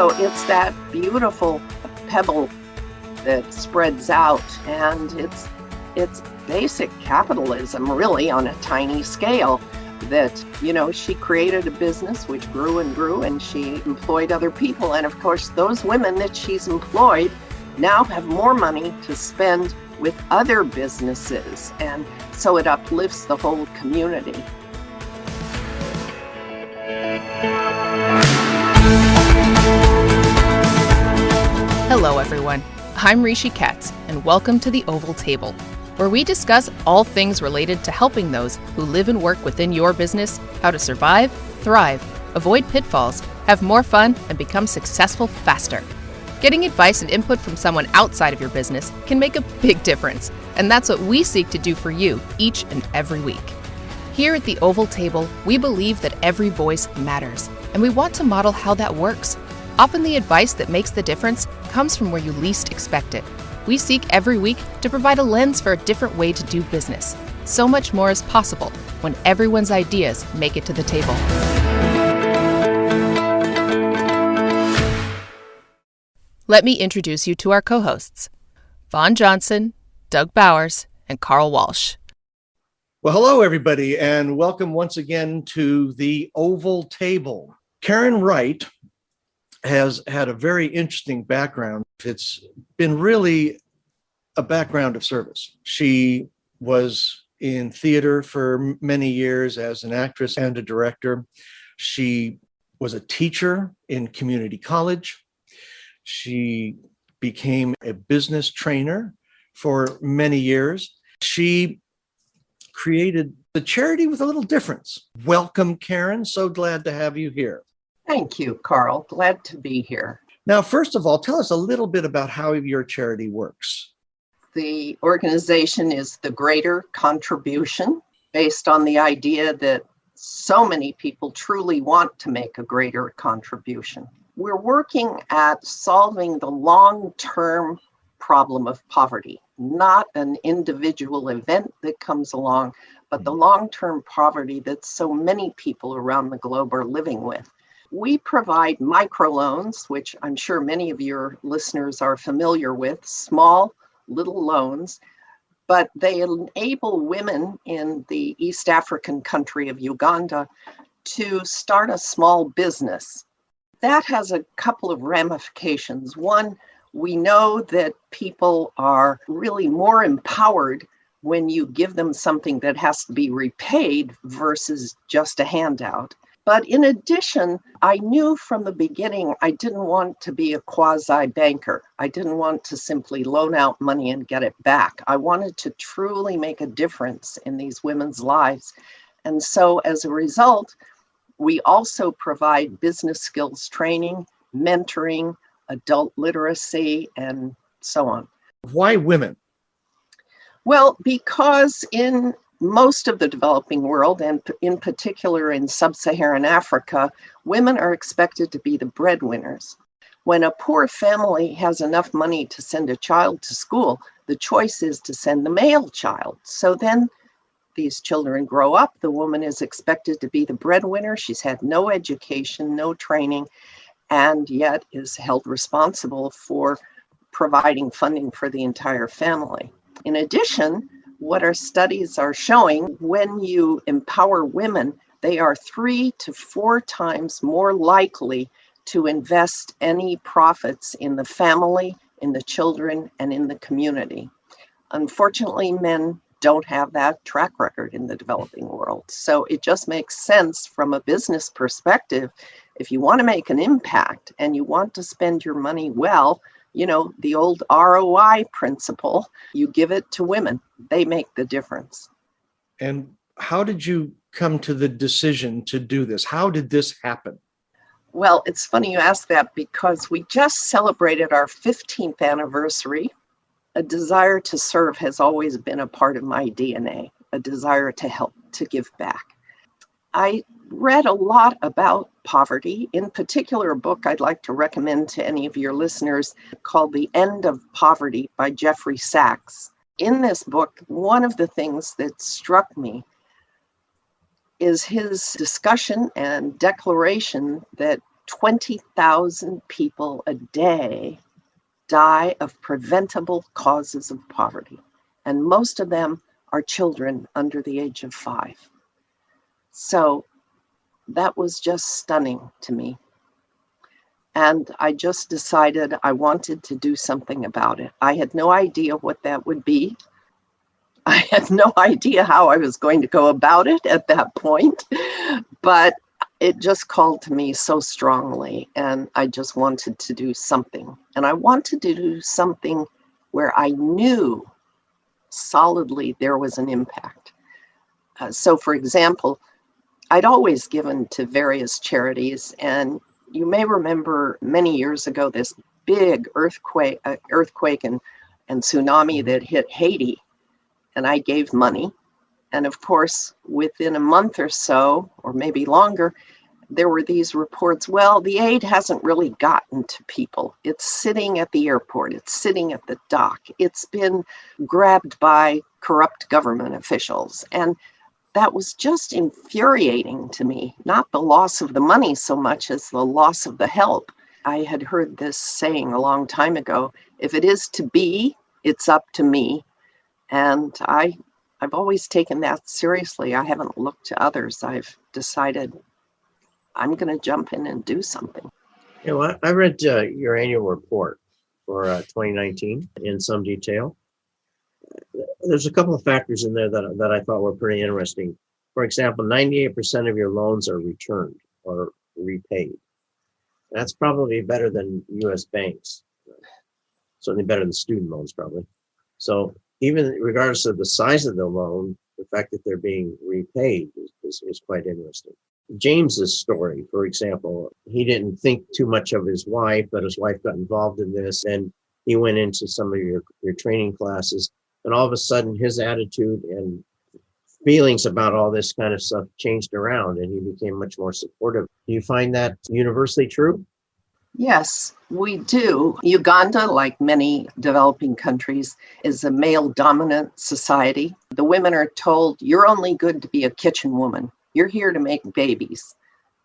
So it's that beautiful pebble that spreads out, and it's basic capitalism really on a tiny scale. That, she created a business which grew and grew, and she employed other people. And of course, those women that she's employed now have more money to spend with other businesses. And so it uplifts the whole community. Hello, everyone. I'm Rishi Katz, and welcome to the Oval Table, where we discuss all things related to helping those who live and work within your business how to survive, thrive, avoid pitfalls, have more fun, and become successful faster. Getting advice and input from someone outside of your business can make a big difference, and that's what we seek to do for you each and every week. Here at the Oval Table, we believe that every voice matters, and we want to model how that works. Often the advice that makes the difference comes from where you least expect it. We seek every week to provide a lens for a different way to do business. So much more is possible when everyone's ideas make it to the table. Let me introduce you to our co-hosts, Vaughn Johnson, Doug Bowers, and Carl Walsh. Well, hello, everybody, and welcome once again to the Oval Table. Karen Wright has had a very interesting background. It's been really a background of service. She was in theater for many years as an actress and a director. She was a teacher in community college. She became a business trainer for many years. She created the charity with a little difference. Welcome, Karen. So glad to have you here. Thank you, Carl. Glad to be here. Now, first of all, tell us a little bit about how your charity works. The organization is the Greater Contribution, based on the idea that so many people truly want to make a greater contribution. We're working at solving the long-term problem of poverty, not an individual event that comes along, but the long-term poverty that so many people around the globe are living with. We provide microloans, which I'm sure many of your listeners are familiar with, small little loans, but they enable women in the East African country of Uganda to start a small business. That has a couple of ramifications. One, we know that people are really more empowered when you give them something that has to be repaid versus just a handout. But in addition, I knew from the beginning I didn't want to be a quasi-banker. I didn't want to simply loan out money and get it back. I wanted to truly make a difference in these women's lives. And so as a result, we also provide business skills training, mentoring, adult literacy, and so on. Why women? Well, because in most of the developing world, and in particular in sub-Saharan Africa, women are expected to be the breadwinners. When a poor family has enough money to send a child to school, the choice is to send the male child. So then these children grow up, the woman is expected to be the breadwinner. She's had no education, no training, and yet is held responsible for providing funding for the entire family. In addition, what our studies are showing, when you empower women, they are 3 to 4 times more likely to invest any profits in the family, in the children, and in the community. Unfortunately, men don't have that track record in the developing world. So it just makes sense from a business perspective. If you want to make an impact and you want to spend your money well, the old ROI principle, you give it to women. They make the difference. And how did you come to the decision to do this? How did this happen? Well, it's funny you ask that because we just celebrated our 15th anniversary. A desire to serve has always been a part of my DNA, a desire to help, to give back. I read a lot about poverty, in particular a book I'd like to recommend to any of your listeners called The End of Poverty by Jeffrey Sachs. In this book, one of the things that struck me is his discussion and declaration that 20,000 people a day die of preventable causes of poverty, and most of them are children under the age of 5. So that was just stunning to me. And I just decided I wanted to do something about it. I had no idea what that would be. I had no idea how I was going to go about it at that point, but it just called to me so strongly, and I just wanted to do something. And I wanted to do something where I knew solidly there was an impact. So for example, I'd always given to various charities, and you may remember many years ago this big earthquake and tsunami that hit Haiti, and I gave money. And of course, within a month or so, or maybe longer, there were these reports, well, the aid hasn't really gotten to people. It's sitting at the airport. It's sitting at the dock. It's been grabbed by corrupt government officials. And that was just infuriating to me, not the loss of the money so much as the loss of the help. I had heard this saying a long time ago, if it is to be, it's up to me. And I've always taken that seriously. I haven't looked to others. I've decided I'm going to jump in and do something. You know, I read your annual report for 2019 in some detail. There's a couple of factors in there that I thought were pretty interesting. For example, 98% of your loans are returned or repaid. That's probably better than U.S. banks. Certainly better than student loans, probably. So even regardless of the size of the loan, the fact that they're being repaid is quite interesting. James's story, for example, he didn't think too much of his wife, but his wife got involved in this, and he went into some of your training classes, and all of a sudden his attitude and feelings about all this kind of stuff changed around, and he became much more supportive. Do you find that universally true? Yes, we do. Uganda, like many developing countries, is a male-dominant society. The women are told, you're only good to be a kitchen woman. You're here to make babies.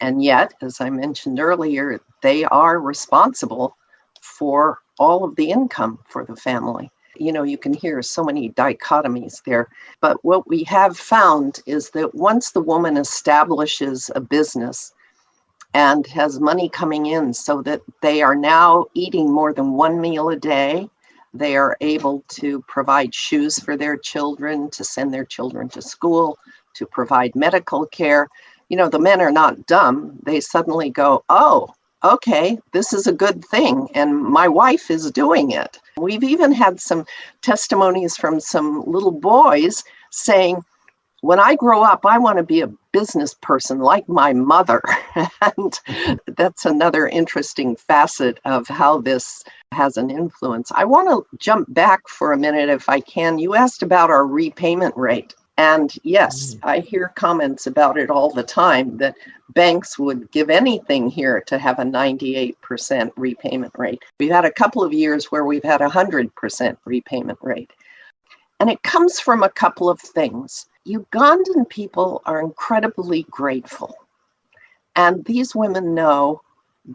And yet, as I mentioned earlier, they are responsible for all of the income for the family. You know, you can hear so many dichotomies there. But what we have found is that once the woman establishes a business and has money coming in so that they are now eating more than one meal a day, they are able to provide shoes for their children, to send their children to school, to provide medical care. You know, the men are not dumb. They suddenly go, oh, okay, this is a good thing, and my wife is doing it. We've even had some testimonies from some little boys saying, when I grow up, I want to be a business person like my mother. And that's another interesting facet of how this has an influence. I want to jump back for a minute, if I can. You asked about our repayment rate. And yes, I hear comments about it all the time that banks would give anything here to have a 98% repayment rate. We've had a couple of years where we've had 100% repayment rate. And it comes from a couple of things. Ugandan people are incredibly grateful. And these women know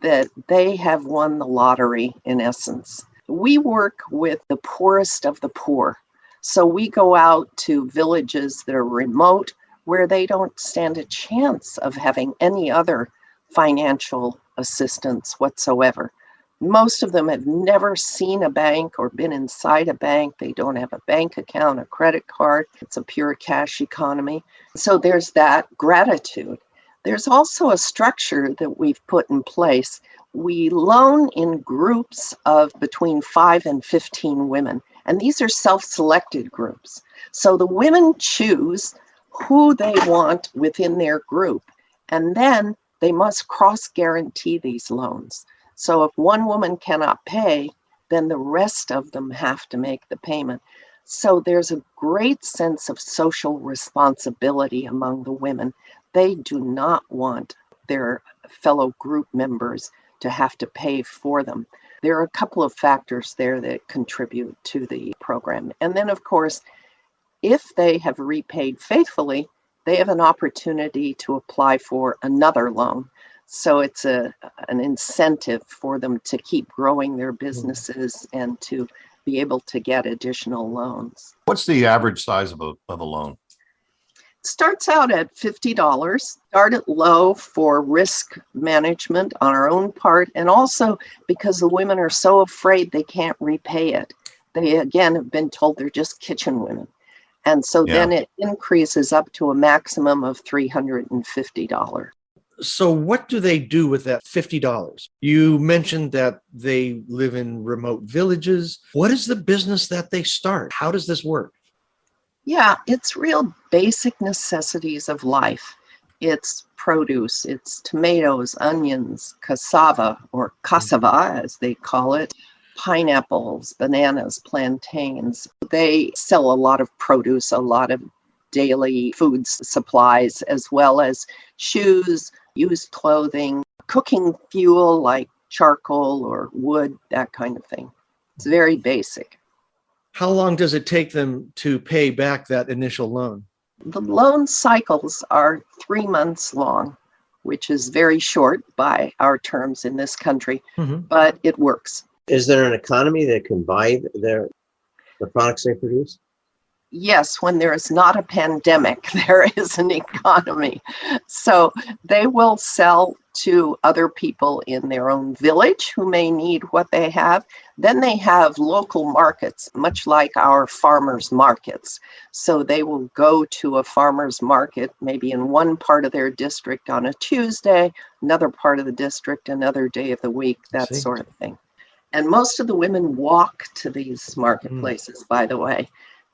that they have won the lottery, in essence. We work with the poorest of the poor. So we go out to villages that are remote, where they don't stand a chance of having any other financial assistance whatsoever. Most of them have never seen a bank or been inside a bank. They don't have a bank account, a credit card. It's a pure cash economy. So there's that gratitude. There's also a structure that we've put in place. We loan in groups of between 5 and 15 women. And these are self-selected groups. So the women choose who they want within their group. And then they must cross-guarantee these loans. So if one woman cannot pay, then the rest of them have to make the payment. So there's a great sense of social responsibility among the women. They do not want their fellow group members to have to pay for them. There are a couple of factors there that contribute to the program. And then, of course, if they have repaid faithfully, they have an opportunity to apply for another loan. So it's an incentive for them to keep growing their businesses and to be able to get additional loans. What's the average size of a loan? Starts out at $50. Start it low for risk management on our own part, and also because the women are so afraid they can't repay it. They, again, have been told they're just kitchen women. And so then it increases up to a maximum of $350. So what do they do with that $50? You mentioned that they live in remote villages. What is the business that they start? How does this work? Yeah, it's real basic necessities of life. It's produce, it's tomatoes, onions, cassava, or cassava as they call it, pineapples, bananas, plantains. They sell a lot of produce, a lot of daily food supplies, as well as shoes, used clothing, cooking fuel like charcoal or wood, that kind of thing. It's very basic. How long does it take them to pay back that initial loan? The loan cycles are 3 months long, which is very short by our terms in this country, but it works. Is there an economy that can buy the products they produce? Yes, when there is not a pandemic, there is an economy. So they will sell to other people in their own village who may need what they have. Then they have local markets, much like our farmers markets. So they will go to a farmers market, maybe in one part of their district on a Tuesday, another part of the district, another day of the week, that sort of thing. And most of the women walk to these marketplaces, by the way.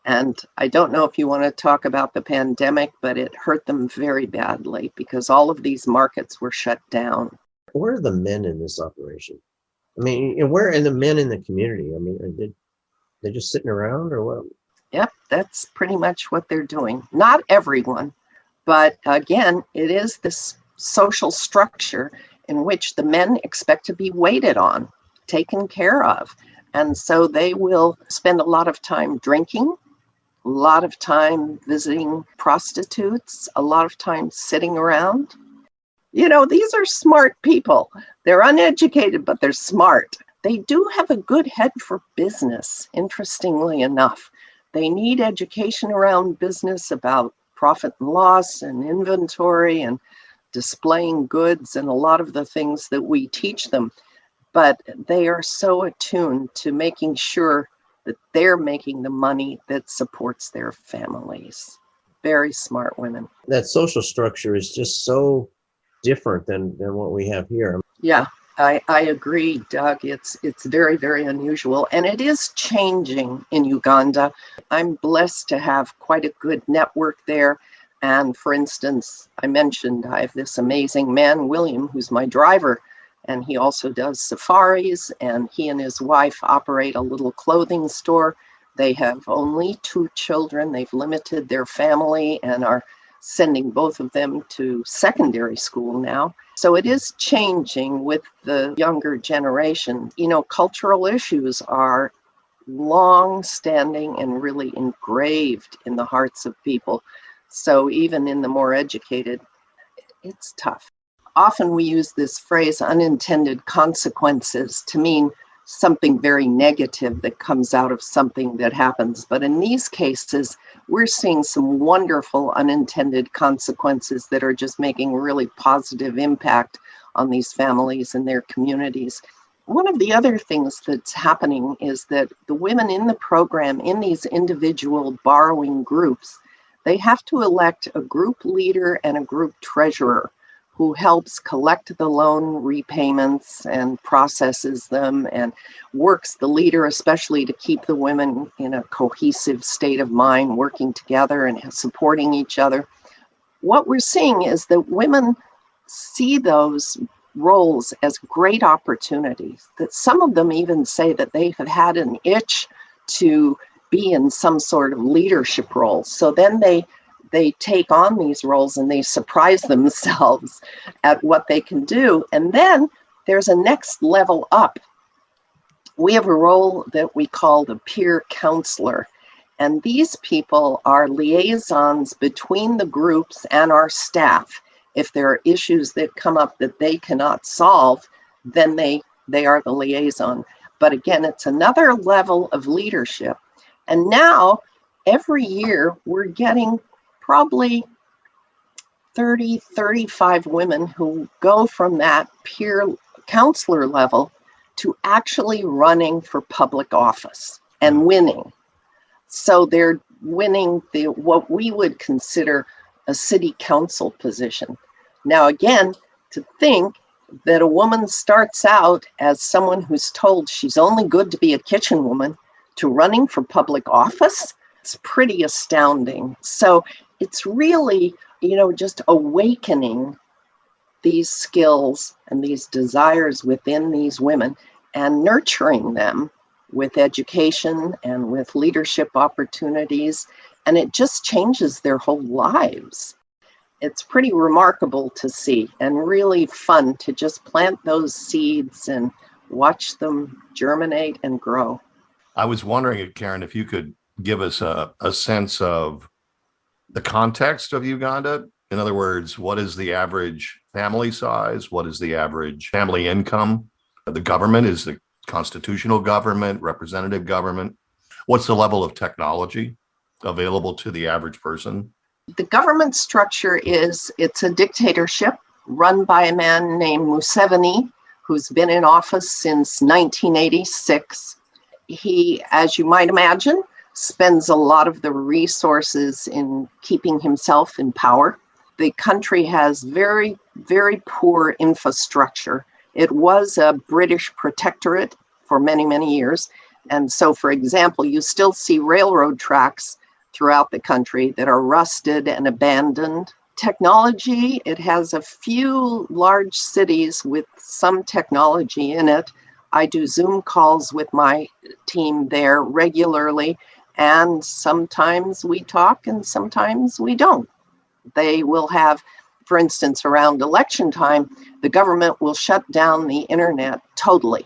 And I don't know if you want to talk about the pandemic, but it hurt them very badly because all of these markets were shut down. Where are the men in this operation? I mean, where are the men in the community? I mean, are they just sitting around or what? Yep, that's pretty much what they're doing. Not everyone, but again, it is this social structure in which the men expect to be waited on, taken care of. And so they will spend a lot of time drinking, a lot of time visiting prostitutes, a lot of time sitting around. You know, these are smart people. They're uneducated, but they're smart. They do have a good head for business, interestingly enough. They need education around business about profit and loss and inventory and displaying goods and a lot of the things that we teach them. But they are so attuned to making sure that they're making the money that supports their families. Very smart women. That social structure is just so different than what we have here. Yeah, I agree, Doug. It's very, very unusual. And it is changing in Uganda. I'm blessed to have quite a good network there. And for instance, I mentioned I have this amazing man, William, who's my driver. And he also does safaris, and he and his wife operate a little clothing store. They have only 2 children. They've limited their family and are sending both of them to secondary school now. So it is changing with the younger generation. You know, cultural issues are long-standing and really engraved in the hearts of people. So even in the more educated, it's tough. Often we use this phrase unintended consequences to mean something very negative that comes out of something that happens. But in these cases, we're seeing some wonderful unintended consequences that are just making really positive impact on these families and their communities. One of the other things that's happening is that the women in the program, in these individual borrowing groups, they have to elect a group leader and a group treasurer who helps collect the loan repayments and processes them and works the leader, especially to keep the women in a cohesive state of mind, working together and supporting each other. What we're seeing is that women see those roles as great opportunities, that some of them even say that they have had an itch to be in some sort of leadership role. So then they take on these roles and they surprise themselves at what they can do. And then there's a next level up. We have a role that we call the peer counselor. And these people are liaisons between the groups and our staff. If there are issues that come up that they cannot solve, then they are the liaison. But again, it's another level of leadership. And now, every year, we're getting probably 30, 35 women who go from that peer counselor level to actually running for public office and winning. So they're winning what we would consider a city council position. Now, again, to think that a woman starts out as someone who's told she's only good to be a kitchen woman to running for public office, it's pretty astounding. So it's really, just awakening these skills and these desires within these women and nurturing them with education and with leadership opportunities. And it just changes their whole lives. It's pretty remarkable to see and really fun to just plant those seeds and watch them germinate and grow. I was wondering, Karen, if you could give us a sense of the context of Uganda. In other words, what is the average family size? What is the average family income? The government, is the constitutional government, representative government? What's the level of technology available to the average person? The government structure it's a dictatorship run by a man named Museveni, who's been in office since 1986. He, as you might imagine, spends a lot of the resources in keeping himself in power. The country has very, very poor infrastructure. It was a British protectorate for many, many years. And so, for example, you still see railroad tracks throughout the country that are rusted and abandoned. Technology, it has a few large cities with some technology in it. I do Zoom calls with my team there regularly, and sometimes we talk and sometimes we don't. They will have, for instance, around election time, the government will shut down the internet totally.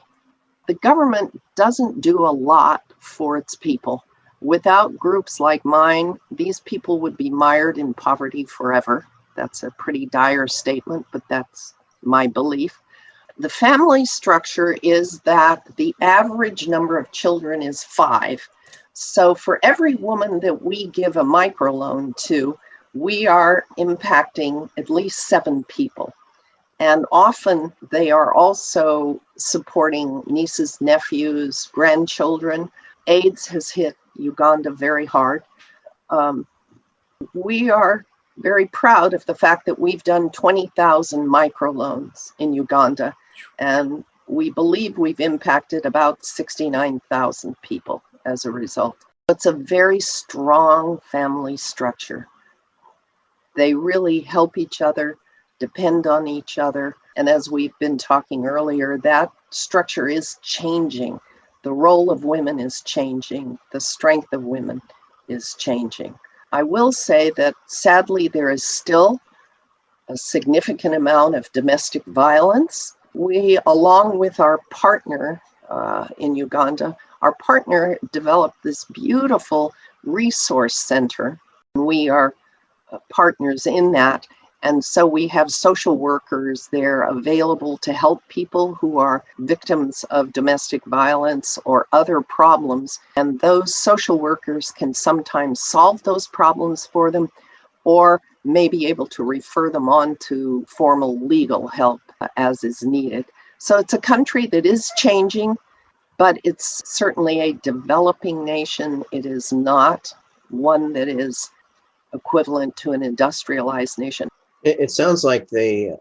The government doesn't do a lot for its people. Without groups like mine, these people would be mired in poverty forever. That's a pretty dire statement, but that's my belief. The family structure is that the average number of children is 5. So for every woman that we give a microloan to, we are impacting at least 7 people. And often they are also supporting nieces, nephews, grandchildren. AIDS has hit Uganda very hard. We are very proud of the fact that we've done 20,000 microloans in Uganda, and we believe we've impacted about 69,000 people as a result. It's a very strong family structure. They really help each other, depend on each other, and as we've been talking earlier, that structure is changing. The role of women is changing. The strength of women is changing. I will say that sadly, there is still a significant amount of domestic violence. We, along with our partner in Uganda, our partner developed this beautiful resource center. We are partners in that. And so we have social workers there available to help people who are victims of domestic violence or other problems. And those social workers can sometimes solve those problems for them or may be able to refer them on to formal legal help as is needed. So it's a country that is changing, but it's certainly a developing nation. It is not one that is equivalent to an industrialized nation. It sounds like they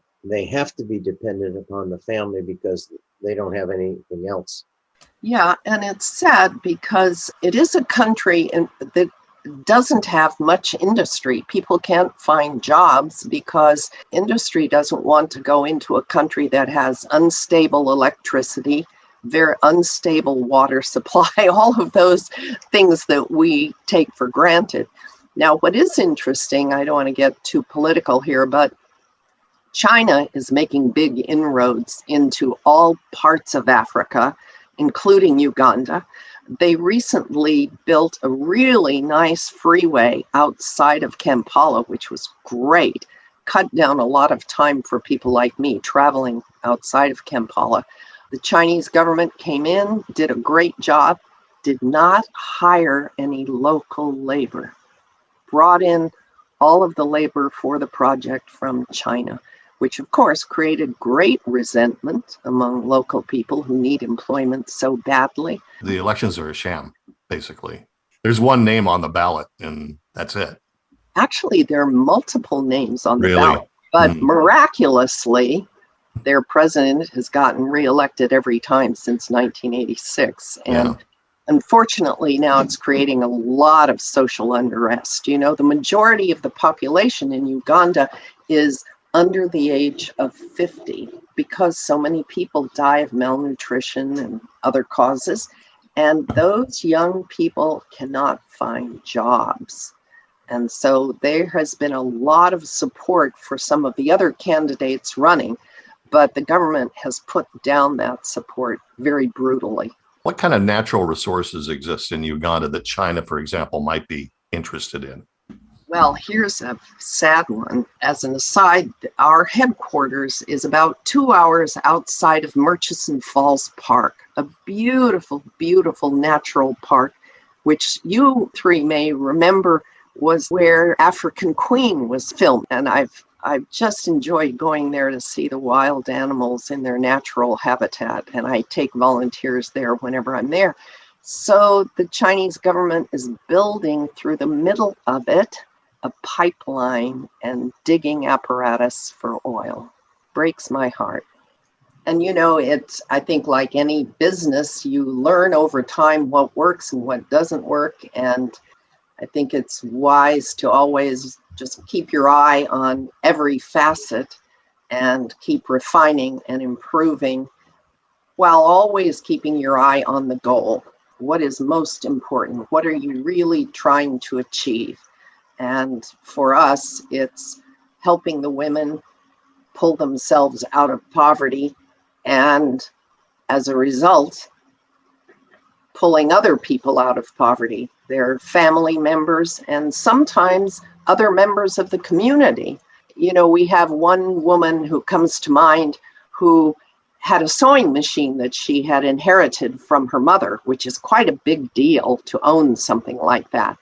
have to be dependent upon the family because they don't have anything else. Yeah, and it's sad because it is a country that doesn't have much industry. People can't find jobs because industry doesn't want to go into a country that has unstable electricity, very unstable water supply, all of those things that we take for granted. Now, what is interesting, I don't want to get too political here, but China is making big inroads into all parts of Africa, including Uganda. They recently built a really nice freeway outside of Kampala, which was great. cut down a lot of time for people like me traveling outside of Kampala. The Chinese government came in, did a great job, did not hire any local labor, brought in all of the labor for the project from China, which of course created great resentment among local people who need employment so badly. The elections are a sham, basically. There's one name on the ballot, and that's it. Actually, there are multiple names on the Really? ballot, but miraculously, their president has gotten reelected every time since 1986. And unfortunately, now it's creating a lot of social unrest. You know, the majority of the population in Uganda is under the age of 50 because so many people die of malnutrition and other causes. And those young people cannot find jobs. And so there has been a lot of support for some of the other candidates running, but the government has put down that support very brutally. What kind of natural resources exist in Uganda that China, for example, might be interested in? Well, here's a sad one. As an aside, our headquarters is about 2 hours outside of Murchison Falls Park, a beautiful, beautiful natural park, which you three may remember was where African Queen was filmed. And I've just enjoyed going there to see the wild animals in their natural habitat. And I take volunteers there whenever I'm there. So the Chinese government is building through the middle of it a pipeline and digging apparatus for oil. Breaks my heart. And you know, it's, I think like any business, you learn over time what works and what doesn't work. And I think it's wise to always just keep your eye on every facet and keep refining and improving while always keeping your eye on the goal. What is most important? What are you really trying to achieve? And for us, it's helping the women pull themselves out of poverty and as a result, pulling other people out of poverty, their family members, and sometimes other members of the community. You know, we have one woman who comes to mind who had a sewing machine that she had inherited from her mother, which is quite a big deal to own something like that.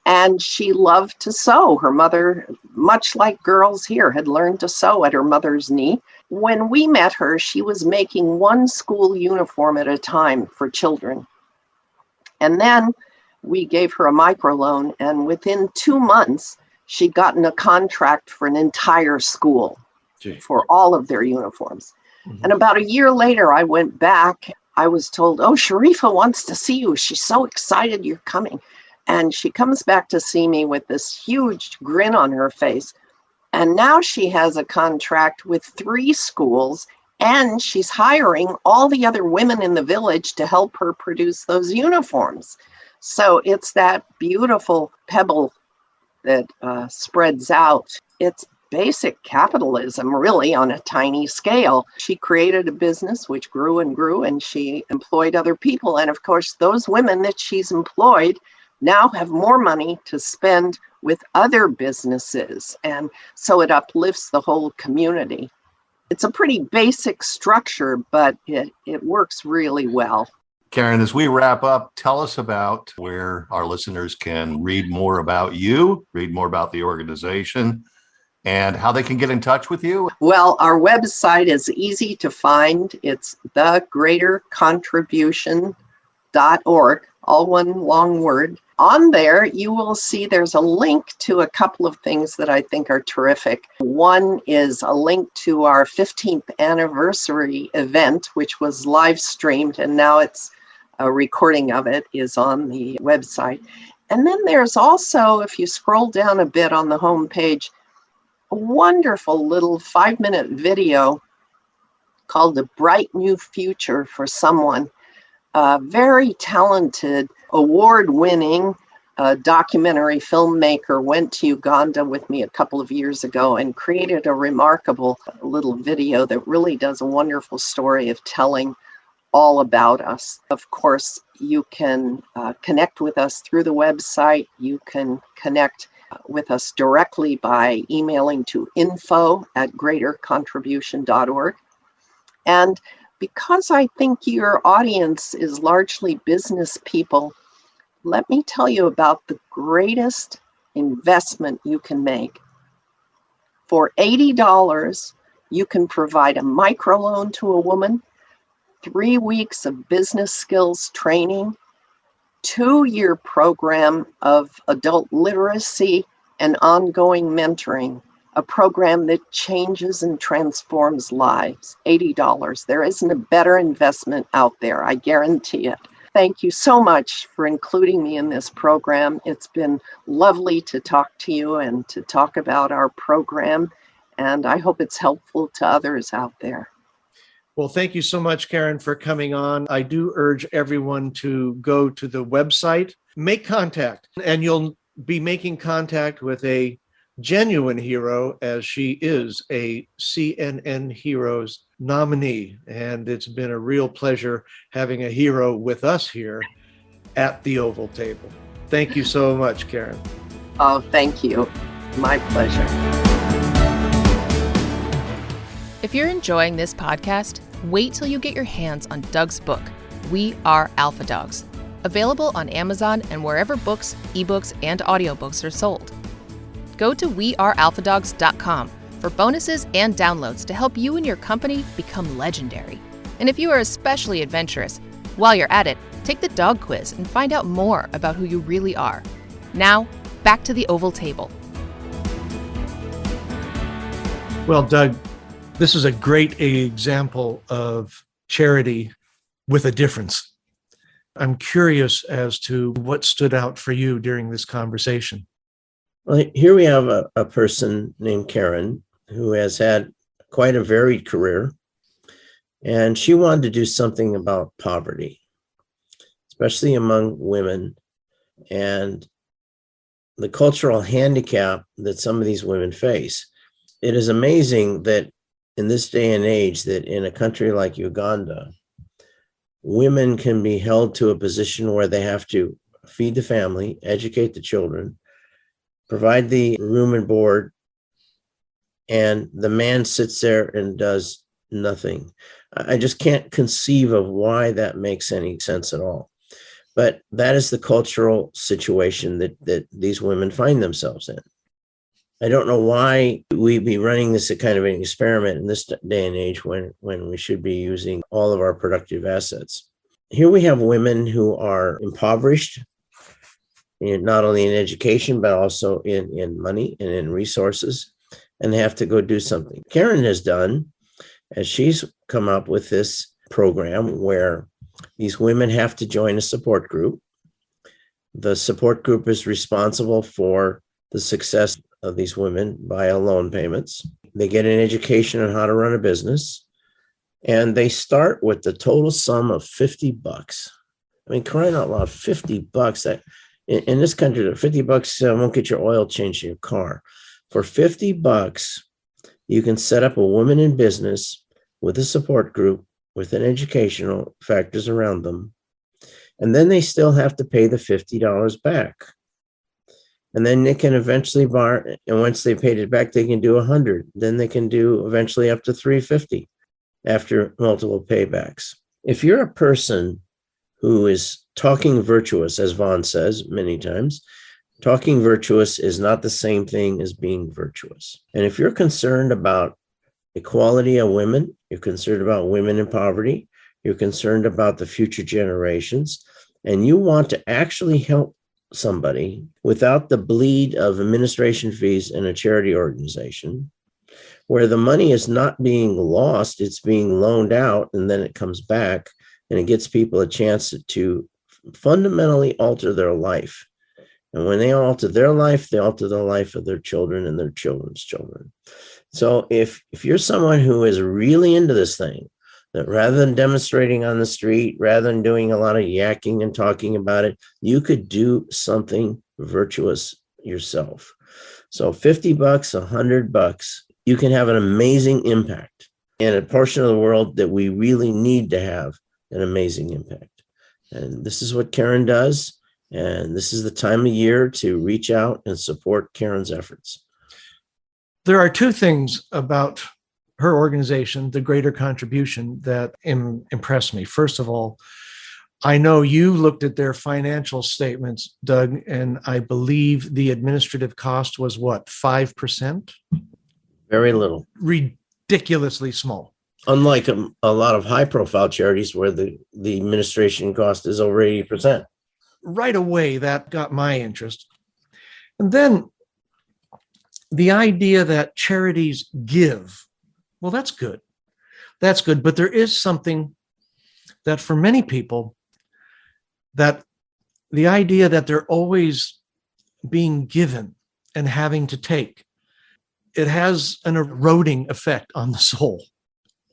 And she loved to sew. Her mother, much like girls here, had learned to sew at her mother's knee. When we met her, she was making one school uniform at a time for children. And then we gave her a microloan, and within 2 months, she'd gotten a contract for an entire school for all of their uniforms. Mm-hmm. And about a year later, I went back. I was told, oh, Sharifa wants to see you. She's so excited you're coming. And she comes back to see me with this huge grin on her face. And now she has a contract with 3 schools, and she's hiring all the other women in the village to help her produce those uniforms. So it's that beautiful pebble that spreads out. It's basic capitalism, really, on a tiny scale. She created a business which grew and grew, and she employed other people. And of course, those women that she's employed now have more money to spend with other businesses. And so it uplifts the whole community. It's a pretty basic structure, but it works really well. Karen, as we wrap up, tell us about where our listeners can read more about you, read more about the organization, and how they can get in touch with you. Well, our website is easy to find. It's thegreatercontribution.org, all one long word. On there, you will see there's a link to a couple of things that I think are terrific. One is a link to our 15th anniversary event, which was live streamed, and now it's a recording of it is on the website. And then there's also, if you scroll down a bit on the homepage, a wonderful little 5-minute video called The Bright New Future for Someone. A very talented, award-winning documentary filmmaker went to Uganda with me a couple of years ago and created a remarkable little video that really does a wonderful story of telling all about us. Of course, you can connect with us through the website. You can connect with us directly by emailing to info@greatercontribution.org. And because I think your audience is largely business people, let me tell you about the greatest investment you can make. For $80, you can provide a microloan to a woman, 3 weeks of business skills training, 2-year program of adult literacy and ongoing mentoring, a program that changes and transforms lives. $80. There isn't a better investment out there, I guarantee it. Thank you so much for including me in this program. It's been lovely to talk to you and to talk about our program, and I hope it's helpful to others out there. Well, thank you so much, Karen, for coming on. I do urge everyone to go to the website, make contact, and you'll be making contact with a genuine hero, as she is a CNN Heroes nominee. And it's been a real pleasure having a hero with us here at the Oval Table. Thank you so much, Karen. Oh, thank you. My pleasure. If you're enjoying this podcast, wait till you get your hands on Doug's book, We Are Alpha Dogs, available on Amazon and wherever books, ebooks, and audiobooks are sold. Go to wearealphadogs.com for bonuses and downloads to help you and your company become legendary. And if you are especially adventurous, while you're at it, take the dog quiz and find out more about who you really are. Now, back to the Oval Table. Well, Doug, this is a great example of charity with a difference. I'm curious as to what stood out for you during this conversation. Well, here we have a person named Karen who has had quite a varied career, and she wanted to do something about poverty, especially among women, and the cultural handicap that some of these women face. It is amazing that in this day and age, that in a country like Uganda, women can be held to a position where they have to feed the family, educate the children, provide the room and board, and the man sits there and does nothing. I just can't conceive of why that makes any sense at all. But that is the cultural situation that these women find themselves in. I don't know why we'd be running this kind of an experiment in this day and age when we should be using all of our productive assets. Here we have women who are impoverished, not only in education, but also in money and in resources, and they have to go do something. Karen has done, as she's come up with this program where these women have to join a support group. The support group is responsible for the success of these women via loan payments. They get an education on how to run a business, and they start with the total sum of $50. I mean, crying out loud, $50. That in this country, $50 won't get your oil changed in your car. For $50, you can set up a woman in business with a support group with an educational factors around them, and then they still have to pay the $50 back. And then they can eventually borrow, and once they paid it back, they can do 100. Then they can do eventually up to 350 after multiple paybacks. If you're a person who is talking virtuous, as Vaughn says many times, talking virtuous is not the same thing as being virtuous. And if you're concerned about equality of women, you're concerned about women in poverty, you're concerned about the future generations, and you want to actually help somebody without the bleed of administration fees in a charity organization, where the money is not being lost, it's being loaned out, and then it comes back, and it gives people a chance to fundamentally alter their life. And when they alter their life, they alter the life of their children and their children's children. So if you're someone who is really into this thing, that rather than demonstrating on the street, rather than doing a lot of yakking and talking about it, you could do something virtuous yourself. So $50, $100, you can have an amazing impact in a portion of the world that we really need to have an amazing impact. And this is what Karen does. And this is the time of year to reach out and support Karen's efforts. There are two things about her organization, the Greater Contribution, that impressed me. First of all, I know you looked at their financial statements, Doug, and I believe the administrative cost was what, 5%? Very little. Ridiculously small. Unlike a lot of high-profile charities where the administration cost is over 80%. Right away, that got my interest. And then the idea that charities give, well, that's good. That's good. But there is something that for many people, that the idea that they're always being given and having to take, it has an eroding effect on the soul.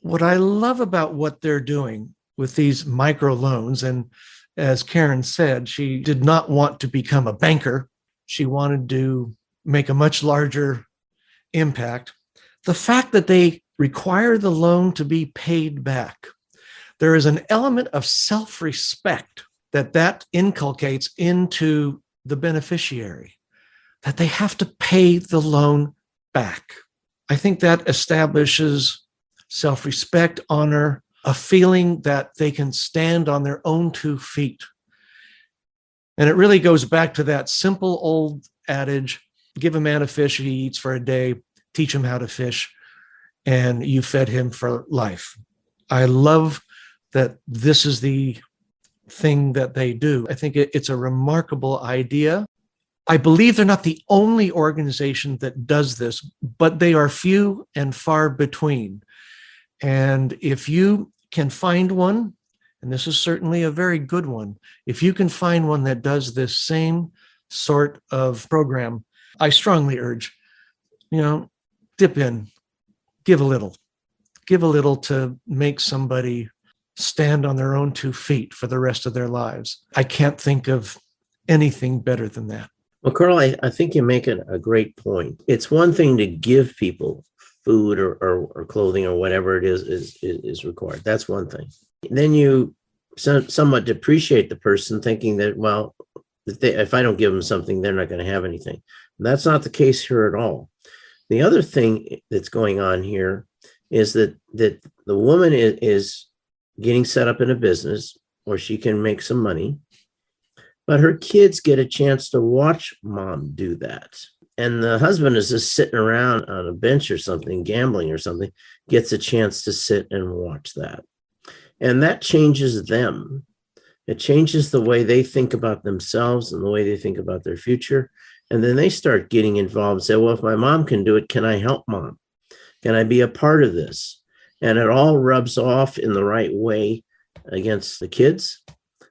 What I love about what they're doing with these microloans, and as Karen said, she did not want to become a banker. She wanted to make a much larger impact. The fact that they require the loan to be paid back, there is an element of self-respect that inculcates into the beneficiary, that they have to pay the loan back. I think that establishes self-respect, honor, a feeling that they can stand on their own 2 feet. And it really goes back to that simple old adage, give a man a fish he eats for a day, teach him how to fish, and you fed him for life. I love that this is the thing that they do. I think it's a remarkable idea. I believe they're not the only organization that does this, but they are few and far between. And if you can find one, and this is certainly a very good one, if you can find one that does this same sort of program, I strongly urge, dip in, give a little to make somebody stand on their own 2 feet for the rest of their lives. I can't think of anything better than that. Well, Carl, I think you make a great point. It's one thing to give people food or clothing or whatever it is required. That's one thing. Then you somewhat depreciate the person, thinking that, well, if I don't give them something, they're not going to have anything. And that's not the case here at all. The other thing that's going on here is that the woman is getting set up in a business where she can make some money, but her kids get a chance to watch mom do that. And the husband is just sitting around on a bench or something, gambling or something, gets a chance to sit and watch that. And that changes them. It changes the way they think about themselves and the way they think about their future. And then they start getting involved and say, well, if my mom can do it, can I help mom? Can I be a part of this? And it all rubs off in the right way against the kids,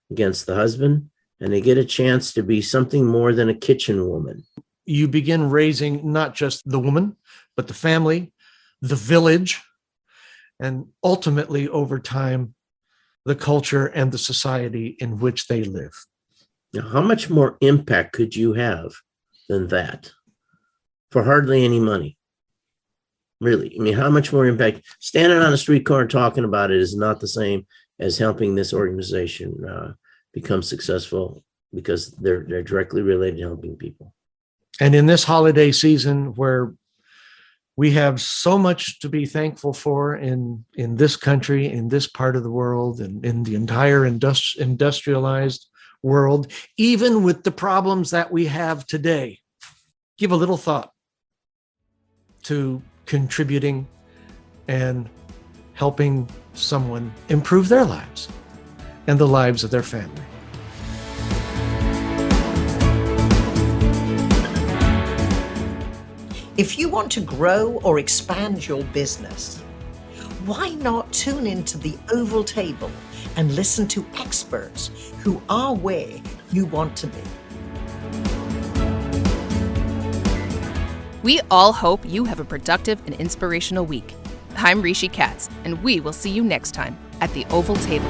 against the husband, and they get a chance to be something more than a kitchen woman. You begin raising not just the woman, but the family, the village, and ultimately over time, the culture and the society in which they live. Now, how much more impact could you have than that for hardly any money? Really, I mean, how much more impact? Standing on a street corner talking about it is not the same as helping this organization become successful, because they're directly related to helping people. And in this holiday season, where we have so much to be thankful for in this country, in this part of the world, and in the entire industrialized world, even with the problems that we have today, give a little thought to contributing and helping someone improve their lives and the lives of their family. If you want to grow or expand your business, why not tune into the Oval Table and listen to experts who are where you want to be? We all hope you have a productive and inspirational week. I'm Rishi Katz, and we will see you next time at the Oval Table.